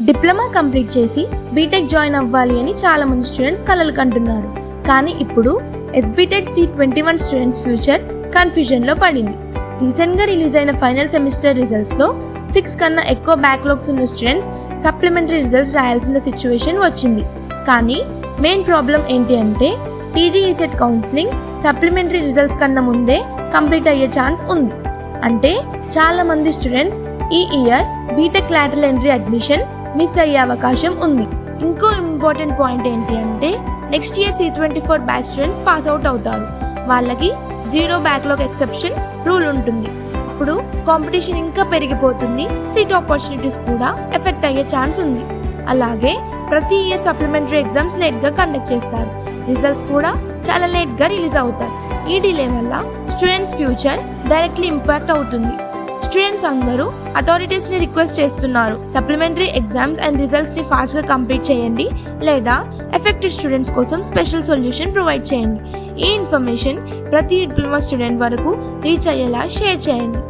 Diploma complete చేసి BTech join అవ్వాలి అని చాలా మంది స్టూడెంట్స్ కలలు కంటున్నారు. కానీ ఇప్పుడు ఎస్బీటెక్ C21 స్టూడెంట్స్ ఫ్యూచర్ కన్ఫ్యూజన్లో పడింది. రీసెంట్గా రిలీజ్ అయిన ఫైనల్ సెమిస్టర్ రిజల్ట్స్లో 6 కన్నా ఎక్కువ బ్యాక్లాగ్స్ ఉన్న స్టూడెంట్స్ సప్లిమెంటరీ రిజల్ట్స్ రాయాల్సిన సిచ్యువేషన్ వచ్చింది. కానీ మెయిన్ ప్రాబ్లం ఏంటి అంటే TGECET కౌన్సిలింగ్ సప్లిమెంటరీ రిజల్ట్స్ కన్నా ముందే కంప్లీట్ అయ్యే ఛాన్స్ ఉంది. అంటే చాలా మంది స్టూడెంట్స్ ఈ year BTech lateral entry admission miss అయ్యే అవకాశం ఉంది. ఇంకో ఇంపార్టెంట్ పాయింట్ ఏంటి అంటే next year C24 batch students pass out అవుతారు. వాళ్ళకి 0 బ్యాక్లాగ్ ఎక్సెప్షన్ రూల్ ఉంటుంది. ఇప్పుడు కాంపిటీషన్ ఇంకా పెరిగిపోతుంది. సీట్ ఆపర్చునిటీస్ కూడా ఎఫెక్ట్ అయ్యే ఛాన్స్ ఉంది. అలాగే ప్రతి ఇయర్ సప్లిమెంటరీ ఎగ్జామ్స్ లేట్గా కండక్ట్ చేస్తారు. రిజల్ట్స్ కూడా చాలా లేట్గా రిలీజ్ అవుతాయి. ఈ డిలే వల్ల స్టూడెంట్స్ ఫ్యూచర్ డైరెక్ట్లీ ఇంపాక్ట్ అవుతుంది. స్టూడెంట్స్ అందరూ అథారిటీస్ని రిక్వెస్ట్ చేస్తున్నారు, సప్లిమెంటరీ ఎగ్జామ్స్ అండ్ రిజల్ట్స్ని ఫాస్ట్గా కంప్లీట్ చేయండి, లేదా ఎఫెక్టెడ్ స్టూడెంట్స్ కోసం స్పెషల్ సొల్యూషన్ ప్రొవైడ్ చేయండి. ఈ ఇన్ఫర్మేషన్ ప్రతి డిప్లొమా స్టూడెంట్ వరకు రీచ్ అయ్యేలా షేర్ చేయండి.